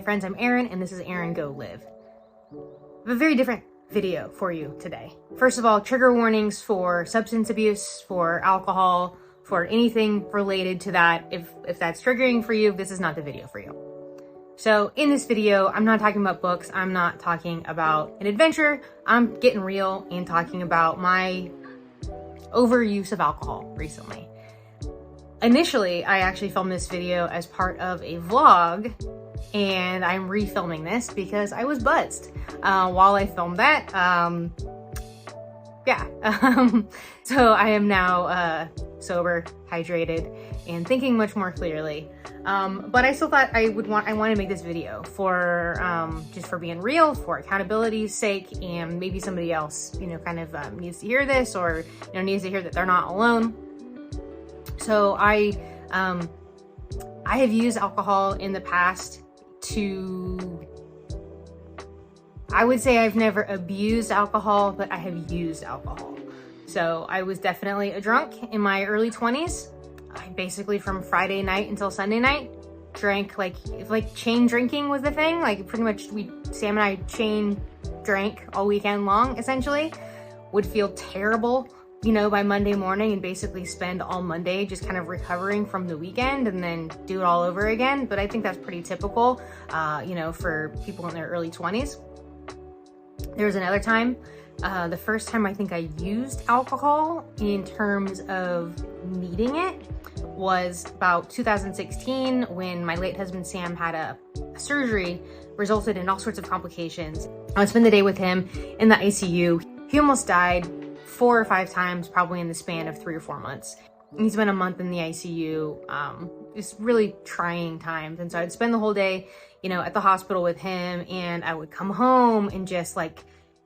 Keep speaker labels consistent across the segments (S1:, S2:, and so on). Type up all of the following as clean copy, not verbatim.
S1: friends, I'm Erin, and this is Erin Go Live. I have a very different video for you today. First of all, trigger warnings for substance abuse, for alcohol, for anything related to that. If that's triggering for you, this is not the video for you. So in this video, I'm not talking about books. I'm not talking about an adventure. I'm getting real and talking about my overuse of alcohol recently. Initially, I actually filmed this video as part of a vlog, and I'm refilming this because I was buzzed while I filmed that. So I am now sober, hydrated, and thinking much more clearly. But I still thought I want to make this video for just for being real, for accountability's sake, and maybe somebody else, kind of needs to hear this, or needs to hear that they're not alone. So I have used alcohol in the past I would say I've never abused alcohol, but I have used alcohol. So I was definitely a drunk in my early 20s. I basically, from Friday night until Sunday night, drank like chain drinking was the thing. Like pretty much Sam and I chain drank all weekend long, essentially. Would feel terrible, by Monday morning, and basically spend all Monday just kind of recovering from the weekend and then do it all over again. But I think that's pretty typical, for people in their early 20s. There was another time, the first time I think I used alcohol in terms of needing it was about 2016, when my late husband Sam had a surgery, resulted in all sorts of complications. I would spend the day with him in the ICU. He almost died 4 or 5 times, probably in the span of 3 or 4 months. And he spent a month in the ICU. Just really trying times. And so I'd spend the whole day, at the hospital with him, and I would come home and just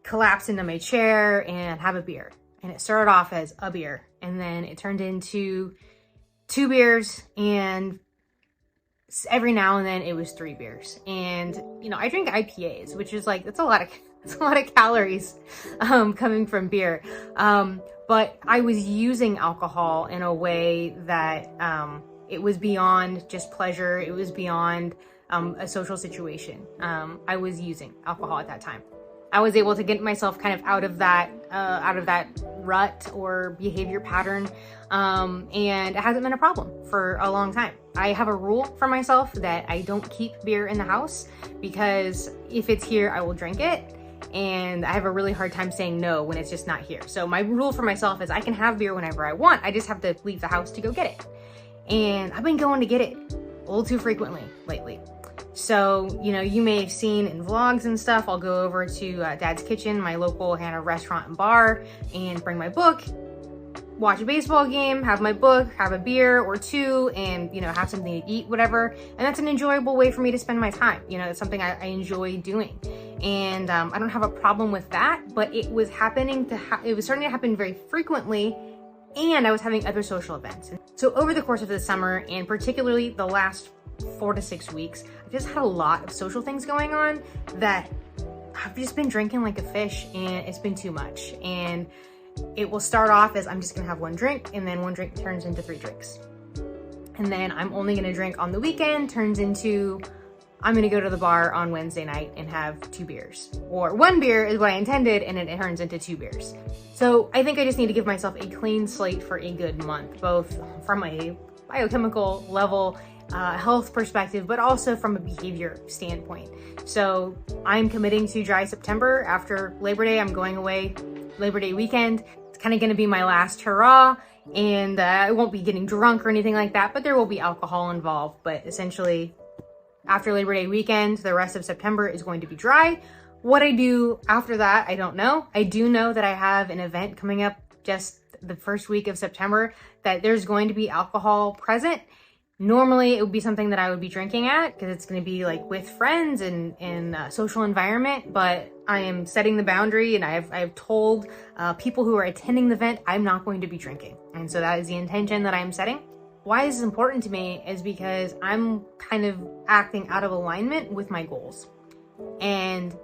S1: collapse into my chair and have a beer. And it started off as a beer, and then it turned into 2 beers, and every now and then it was 3 beers. And, I drink IPAs, which is it's a lot of calories coming from beer. But I was using alcohol in a way that it was beyond just pleasure. It was beyond a social situation. I was using alcohol at that time. I was able to get myself kind of out of that rut or behavior pattern, and it hasn't been a problem for a long time. I have a rule for myself that I don't keep beer in the house, because if it's here, I will drink it. And I have a really hard time saying no when it's just not here. So my rule for myself is I can have beer whenever I want. I just have to leave the house to go get it. And I've been going to get it a little too frequently lately. So, you may have seen in vlogs and stuff, I'll go over to Dad's Kitchen, my local Hannah restaurant and bar, and bring my book, watch a baseball game, have my book, have a beer or 2, and, have something to eat, whatever. And that's an enjoyable way for me to spend my time. It's something I enjoy doing. And I don't have a problem with that, but it was starting to happen very frequently, and I was having other social events. So over the course of the summer, and particularly the last 4 to 6 weeks, I've just had a lot of social things going on that I've just been drinking like a fish, and it's been too much. And it will start off as I'm just gonna have 1 drink, and then 1 drink turns into 3 drinks. And then I'm only gonna drink on the weekend, turns into I'm gonna go to the bar on Wednesday night and have 2 beers. Or 1 beer is what I intended, and it turns into 2 beers. So I think I just need to give myself a clean slate for a good month, both from a biochemical level, health perspective, but also from a behavior standpoint. So I'm committing to dry September. After Labor Day, I'm going away Labor Day weekend. It's kind of gonna be my last hurrah, and I won't be getting drunk or anything like that, but there will be alcohol involved. But essentially, after Labor Day weekend, the rest of September is going to be dry. What I do after that, I don't know. I do know that I have an event coming up just the first week of September that there's going to be alcohol present. Normally, it would be something that I would be drinking at, because it's going to be with friends and in a social environment. But I am setting the boundary, and I have told people who are attending the event I'm not going to be drinking. And so that is the intention that I am setting. Why this is important to me is because I'm kind of acting out of alignment with my goals. And,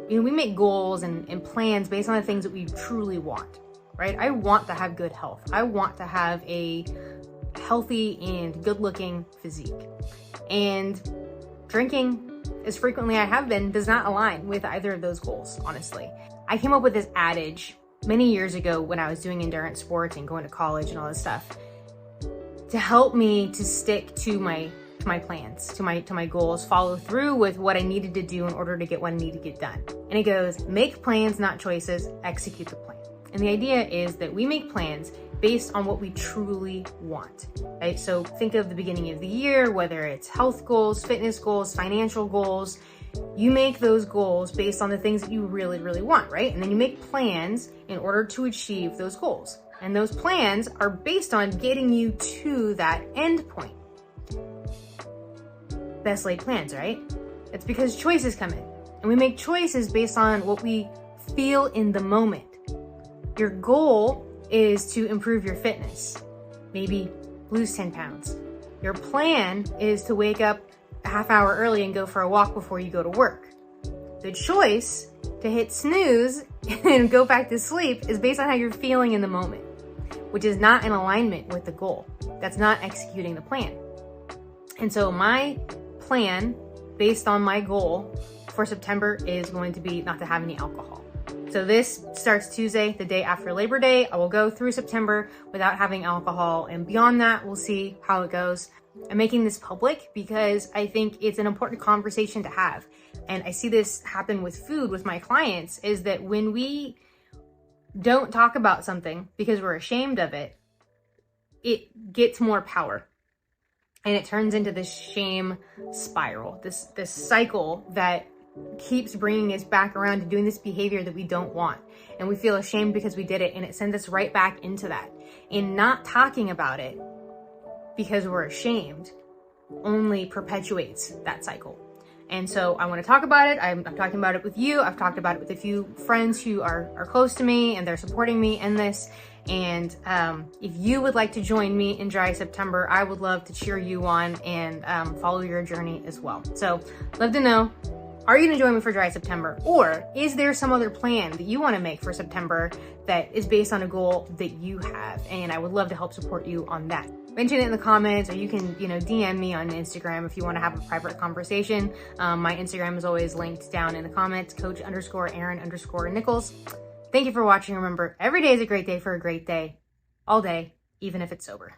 S1: we make goals and plans based on the things that we truly want, right? I want to have good health. I want to have a healthy and good-looking physique. And drinking as frequently I have been, does not align with either of those goals, honestly. I came up with this adage many years ago when I was doing endurance sports and going to college and all this stuff to help me to stick to my plans, to my goals, follow through with what I needed to do in order to get what I need to get done. And it goes, make plans, not choices, execute the plan. And the idea is that we make plans based on what we truly want, right? So think of the beginning of the year, whether it's health goals, fitness goals, financial goals. You make those goals based on the things that you really, really want, right? And then you make plans in order to achieve those goals. And those plans are based on getting you to that end point. Best laid plans, right? It's because choices come in. And we make choices based on what we feel in the moment. Your goal is to improve your fitness, maybe lose 10 pounds. Your plan is to wake up a half hour early and go for a walk before you go to work. The choice to hit snooze and go back to sleep is based on how you're feeling in the moment, which is not in alignment with the goal. That's not executing the plan. And so my plan based on my goal for September is going to be not to have any alcohol. So this starts Tuesday, the day after Labor Day. I will go through September without having alcohol, and beyond that, we'll see how it goes. I'm making this public because I think it's an important conversation to have. And I see this happen with food with my clients, is that when we don't talk about something because we're ashamed of it, it gets more power. And it turns into this shame spiral, this cycle that keeps bringing us back around to doing this behavior that we don't want. And we feel ashamed because we did it, and it sends us right back into that. And not talking about it because we're ashamed only perpetuates that cycle. And so I want to talk about it. I'm talking about it with you. I've talked about it with a few friends who are close to me, and they're supporting me in this. And if you would like to join me in Dry September, I would love to cheer you on and follow your journey as well. So love to know, are you going to join me for Dry September? Or is there some other plan that you want to make for September that is based on a goal that you have? And I would love to help support you on that. Mention it in the comments, or you can, DM me on Instagram if you want to have a private conversation. My Instagram is always linked down in the comments, Coach_Erin_Nichols. Thank you for watching. Remember, every day is a great day for a great day, all day, even if it's sober.